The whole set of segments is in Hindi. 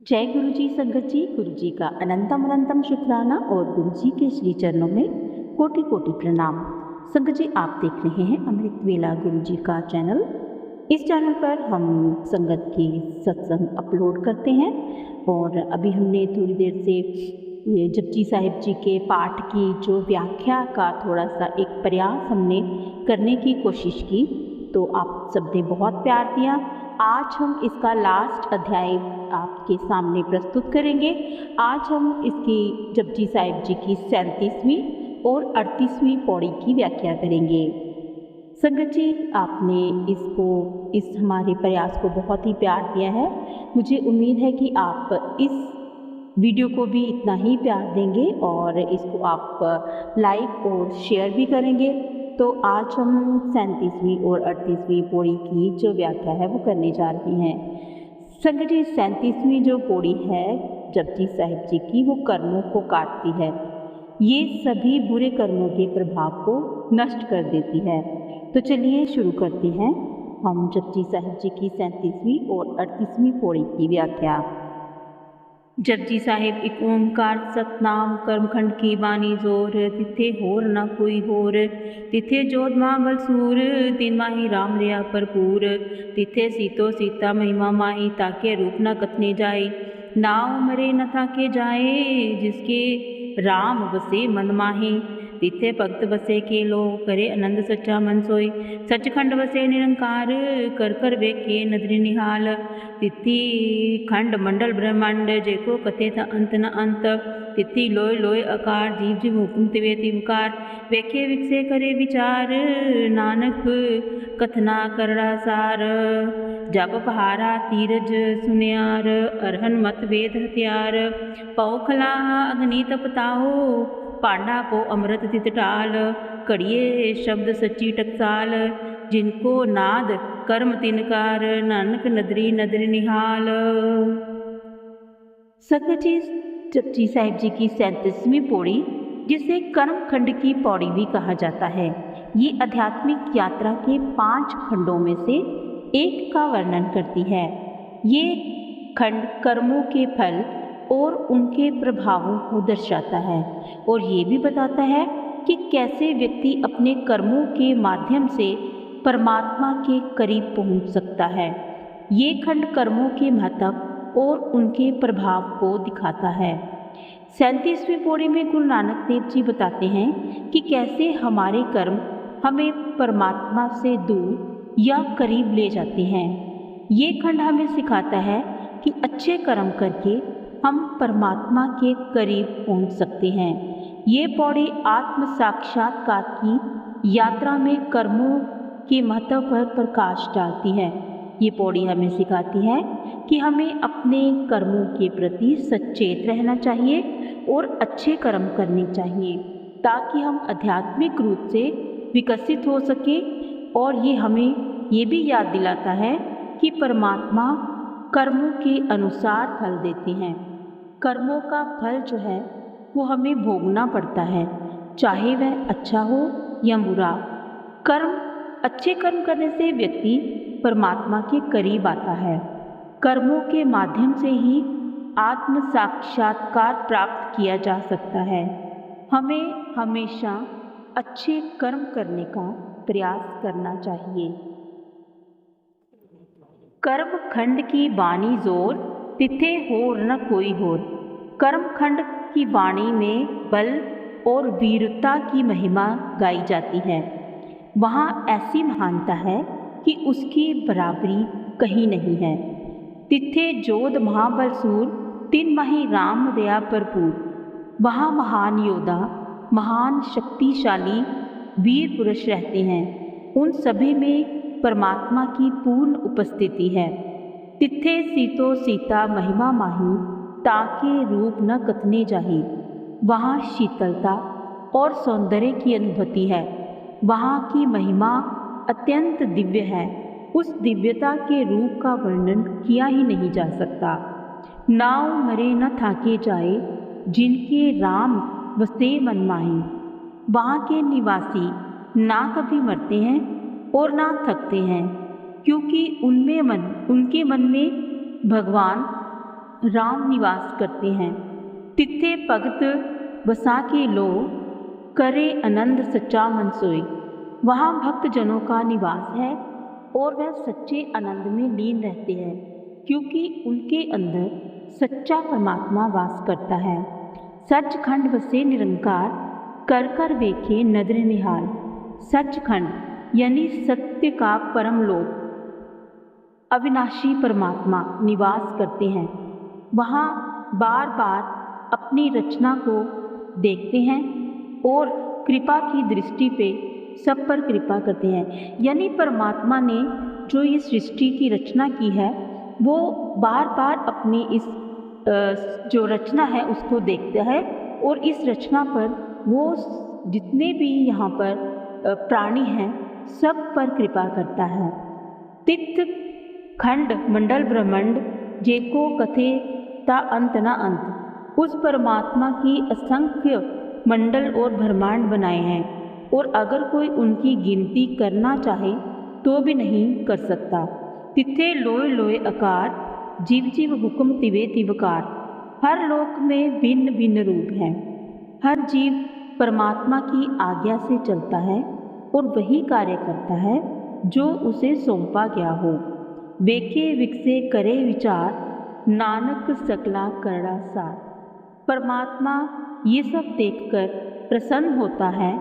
जय गुरु जी संगत जी। गुरु जी का अनंतम अनंतम शुक्राना और गुरु जी के श्री चरणों में कोटि कोटि प्रणाम। संगत जी, आप देख रहे हैं अमृत वेला गुरु जी का चैनल। इस चैनल पर हम संगत की सत्संग अपलोड करते हैं और अभी हमने थोड़ी देर से ये जपजी साहिब जी के पाठ की जो व्याख्या का थोड़ा सा एक प्रयास हमने करने की कोशिश की, तो आप सबने बहुत प्यार दिया। आज हम इसका लास्ट अध्याय आपके सामने प्रस्तुत करेंगे। आज हम इसकी जपजी साहिब जी की 37वीं और 38वीं पौड़ी की व्याख्या करेंगे। संगत जी, आपने इस हमारे प्रयास को बहुत ही प्यार दिया है। मुझे उम्मीद है कि आप इस वीडियो को भी इतना ही प्यार देंगे और इसको आप लाइक और शेयर भी करेंगे। तो आज हम 37वीं और 38वीं पौड़ी की जो व्याख्या है वो करने जा रहे हैं। संगत जी, 37वीं जो पौड़ी है जपजी साहिब जी की, वो कर्मों को काटती है। ये सभी बुरे कर्मों के प्रभाव को नष्ट कर देती है। तो चलिए शुरू करते हैं हम जपजी साहिब जी की 37वीं और 38वीं पौड़ी की व्याख्या। जपजी साहिब एक ओंकार सतनाम कर्मखंड की बानी जोर, तिथे होर न कोई होर, तिथे जोध मांगल सूर, तीन माही राम रिया भरपूर, तिथे सीतो सीता महिमा माही, ताके रूप न कथने जाए, नाव मरे न थाके जाए, जिसके राम बसे मन माही, तिथे भक्त बसे के लो, करे आनंद सच्चा मन सोई, सचखंड बसे निरंकार, कर कर वेखे नदरी निहाल, तिथि खंड मंडल ब्रह्मांड, जेको कथे था अंत न अंत, तिथि लोय लोय आकार, जीव जीव हुकुम तिवे तिवकार, वेखे विकसे करे विचार, नानक कथना करड़ा सार, जब पहारा तीरज सुनियार, अरहन मत वेद हथियार, पौखला अग्नि तपताहो, पांडा को अमृत तित टाल, कड़िए शब्द सच्ची टकसाल, जिनको नाद कर्म तिनकार, नानक नदरी नदरी निहाल। संगत जी, जपजी साहिब जी की 37वीं पौड़ी, जिसे कर्म खंड की पौड़ी भी कहा जाता है, ये आध्यात्मिक यात्रा के 5 खंडों में से एक का वर्णन करती है। ये खंड कर्मों के फल और उनके प्रभावों को दर्शाता है और ये भी बताता है कि कैसे व्यक्ति अपने कर्मों के माध्यम से परमात्मा के करीब पहुंच सकता है। ये खंड कर्मों के महत्व और उनके प्रभाव को दिखाता है। 37वीं पौड़ी में गुरु नानक देव जी बताते हैं कि कैसे हमारे कर्म हमें परमात्मा से दूर या करीब ले जाते हैं। ये खंड हमें सिखाता है कि अच्छे कर्म करके हम परमात्मा के करीब पहुंच सकते हैं। ये पौड़ी आत्म साक्षात्कार की यात्रा में कर्मों के महत्व पर प्रकाश डालती है। ये पौड़ी हमें सिखाती है कि हमें अपने कर्मों के प्रति सचेत रहना चाहिए और अच्छे कर्म करने चाहिए, ताकि हम आध्यात्मिक रूप से विकसित हो सके। और ये हमें ये भी याद दिलाता है कि परमात्मा कर्मों के अनुसार फल देते हैं। कर्मों का फल जो है वो हमें भोगना पड़ता है, चाहे वह अच्छा हो या बुरा। अच्छे कर्म करने से व्यक्ति परमात्मा के करीब आता है। कर्मों के माध्यम से ही आत्म साक्षात्कार प्राप्त किया जा सकता है। हमें हमेशा अच्छे कर्म करने का प्रयास करना चाहिए। कर्म खंड की वाणी जोर, तिथे होर न कोई होर। कर्म खंड की वाणी में बल और वीरता की महिमा गाई जाती है। वहाँ ऐसी महानता है कि उसकी बराबरी कहीं नहीं है। तिथे जोध महाबल सूर, तीन माही राम दया भरपूर। वहाँ महान योद्धा, महान शक्तिशाली वीर पुरुष रहते हैं। उन सभी में परमात्मा की पूर्ण उपस्थिति है। तिथे सीतो सीता महिमा माही, ताके रूप न कथने जाही। वहाँ शीतलता और सौंदर्य की अनुभूति है। वहाँ की महिमा अत्यंत दिव्य है। उस दिव्यता के रूप का वर्णन किया ही नहीं जा सकता। नाव मरे न थाके जाए, जिनके राम बसे मन माही। वहाँ के निवासी ना कभी मरते हैं और ना थकते हैं, क्योंकि उनके मन में भगवान राम निवास करते हैं। तिथे भगत बसा के लो, करे आनंद सच्चा मन सोई। वहाँ भक्तजनों का निवास है और वह सच्चे आनंद में लीन रहते हैं, क्योंकि उनके अंदर सच्चा परमात्मा वास करता है। सचखंड वसे निरंकार, कर कर वेखे नदर निहाल। सचखंड यानी सत्य का परम लोक, अविनाशी परमात्मा निवास करते हैं। वहाँ बार बार अपनी रचना को देखते हैं और कृपा की दृष्टि पे सब पर कृपा करते हैं। यानी परमात्मा ने जो ये सृष्टि की रचना की है, वो बार बार अपनी इस जो रचना है उसको देखता है और इस रचना पर वो जितने भी यहाँ पर प्राणी हैं सब पर कृपा करता है। तित खंड मंडल ब्रह्मांड जेको कथे ता अंत न अंत। उस परमात्मा की असंख्य मंडल और ब्रह्मांड बनाए हैं और अगर कोई उनकी गिनती करना चाहे तो भी नहीं कर सकता। तिथे लोय लोय आकार, जीव जीव हुक्म तिवे तिवकार। हर लोक में भिन्न भिन्न रूप हैं। हर जीव परमात्मा की आज्ञा से चलता है और वही कार्य करता है जो उसे सौंपा गया हो। वेखे विकसे करे विचार, नानक सकला करड़ा सार। परमात्मा ये सब देखकर प्रसन्न होता है,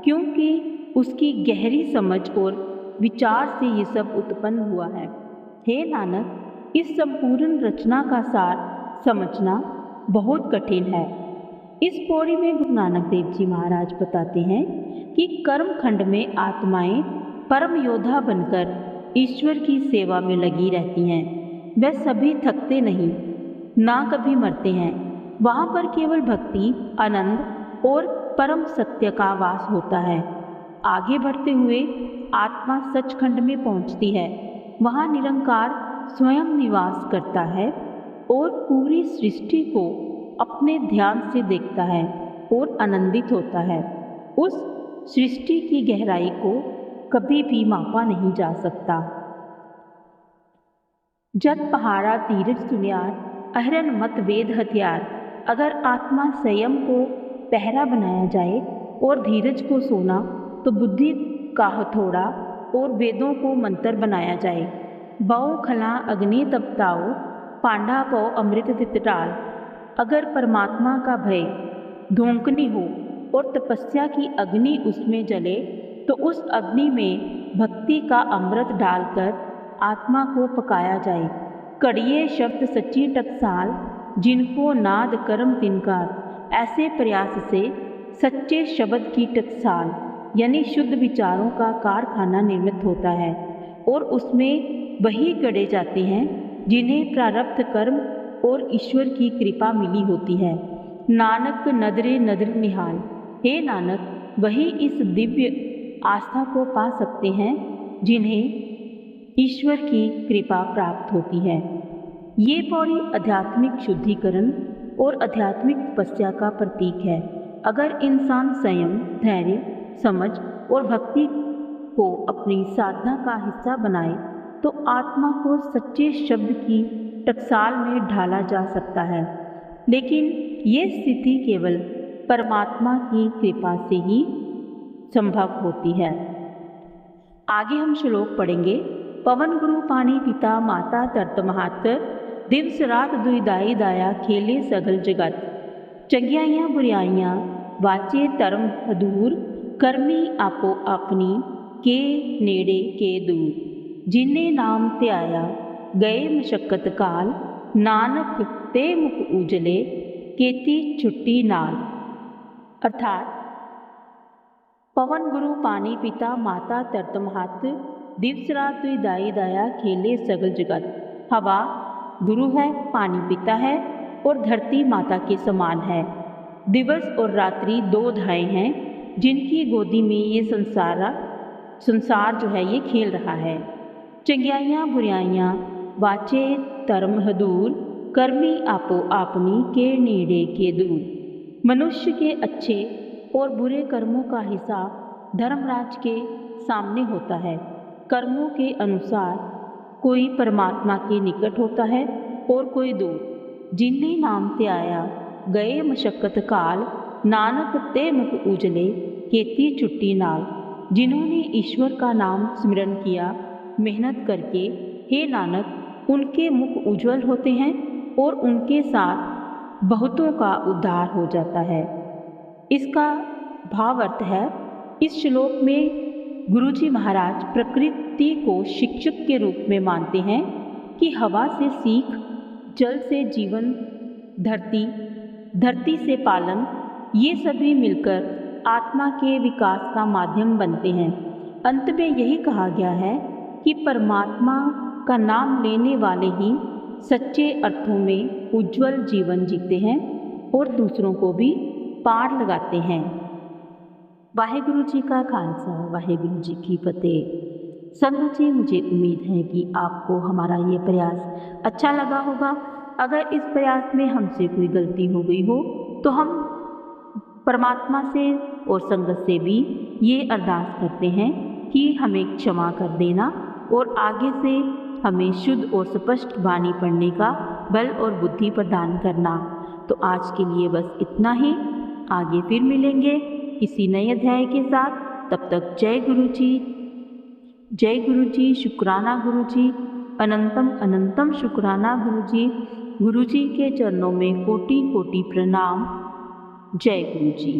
क्योंकि उसकी गहरी समझ और विचार से ये सब उत्पन्न हुआ है। हे नानक, इस संपूर्ण रचना का सार समझना बहुत कठिन है। इस पौड़ी में गुरु नानक देव जी महाराज बताते हैं कि कर्म खंड में आत्माएं परम योद्धा बनकर ईश्वर की सेवा में लगी रहती हैं। वे सभी थकते नहीं, ना कभी मरते हैं। वहाँ पर केवल भक्ति, आनंद और परम सत्य का वास होता है। आगे बढ़ते हुए आत्मा सचखंड में पहुँचती है। वहाँ निरंकार स्वयं निवास करता है और पूरी सृष्टि को अपने ध्यान से देखता है और आनंदित होता है। उस सृष्टि की गहराई को कभी भी मापा नहीं जा सकता। जत पहाड़ा धीरज सुनियार, अहरन मत वेद हथियार। अगर आत्मा संयम को पहरा बनाया जाए और धीरज को सोना, तो बुद्धि का हथौड़ा और वेदों को मंत्र बनाया जाए। बौ खला अग्नि तपताओ, पांडा पौ अमृत तितटाल। अगर परमात्मा का भय धोंकनी हो और तपस्या की अग्नि उसमें जले, तो उस अग्नि में भक्ति का अमृत डालकर आत्मा को पकाया जाए। कड़िए शब्द सच्ची टकसाल, जिनको नाद कर्म तिनकार। ऐसे प्रयास से सच्चे शब्द की टकसाल यानी शुद्ध विचारों का कारखाना निर्मित होता है और उसमें वही गढ़े जाते हैं जिन्हें प्रारब्ध कर्म और ईश्वर की कृपा मिली होती है। नानक नदरे नदर निहाल। हे नानक, वही इस दिव्य आस्था को पा सकते हैं जिन्हें ईश्वर की कृपा प्राप्त होती है। ये पौड़ी आध्यात्मिक शुद्धिकरण और आध्यात्मिक तपस्या का प्रतीक है। अगर इंसान संयम, धैर्य, समझ और भक्ति को अपनी साधना का हिस्सा बनाए, तो आत्मा को सच्चे शब्द की टकसाल में ढाला जा सकता है। लेकिन ये स्थिति केवल परमात्मा की कृपा से ही संभव होती है। आगे हम श्लोक पढ़ेंगे। पवन गुरु पानी पिता माता तरत महात, दिवस रात दुईदाई दाया खेले सगल जगत। चंगियाइयाँ बुराइयाँ वाचे धर्म अधूर, करमी आपो अपनी के नेड़े के दूर। जिन्हें नाम त्याया गए मशक्कत काल, नानक ते मुख उजले केती छुट्टी नाल। अर्थात पवन गुरु पानी पिता माता तरत महात, दिवस रात दाई दाया खेले सगल जगत। हवा गुरु है, पानी पिता है और धरती माता के समान है। दिवस और रात्रि दो धाए हैं जिनकी गोदी में ये संसार जो है ये खेल रहा है। चंगियाइयाँ बुराइयाँ वाचे धर्म हदूर, कर्मी आपो आपनी के नेड़े के दूर। मनुष्य के अच्छे और बुरे कर्मों का हिसाब धर्मराज के सामने होता है। कर्मों के अनुसार कोई परमात्मा के निकट होता है और कोई दूर। जिनने नाम ते आया गए मशक्कत काल, नानक ते मुख उजले खेती चुट्टी नाल। जिन्होंने ईश्वर का नाम स्मरण किया मेहनत करके, हे नानक उनके मुख उज्जवल होते हैं और उनके साथ बहुतों का उद्धार हो जाता है। इसका भाव अर्थ है, इस श्लोक में गुरुजी महाराज प्रकृति को शिक्षक के रूप में मानते हैं कि हवा से सीख, जल से जीवन, धरती से पालन, ये सभी मिलकर आत्मा के विकास का माध्यम बनते हैं। अंत में यही कहा गया है कि परमात्मा का नाम लेने वाले ही सच्चे अर्थों में उज्जवल जीवन जीते हैं और दूसरों को भी पार लगाते हैं। वाहेगुरु जी का खालसा, वाहेगुरु जी की फतेह। संगत जी, मुझे उम्मीद है कि आपको हमारा ये प्रयास अच्छा लगा होगा। अगर इस प्रयास में हमसे कोई गलती हो गई हो तो हम परमात्मा से और संगत से भी ये अरदास करते हैं कि हमें क्षमा कर देना और आगे से हमें शुद्ध और स्पष्ट वाणी पढ़ने का बल और बुद्धि प्रदान करना। तो आज के लिए बस इतना ही। आगे फिर मिलेंगे किसी नए अध्याय के साथ। तब तक जय गुरु जी, जय गुरु जी, शुक्राना गुरु जी, अनंतम अनंतम शुक्राना गुरु जी। गुरु जी के चरणों में कोटि कोटि प्रणाम। जय गुरु जी।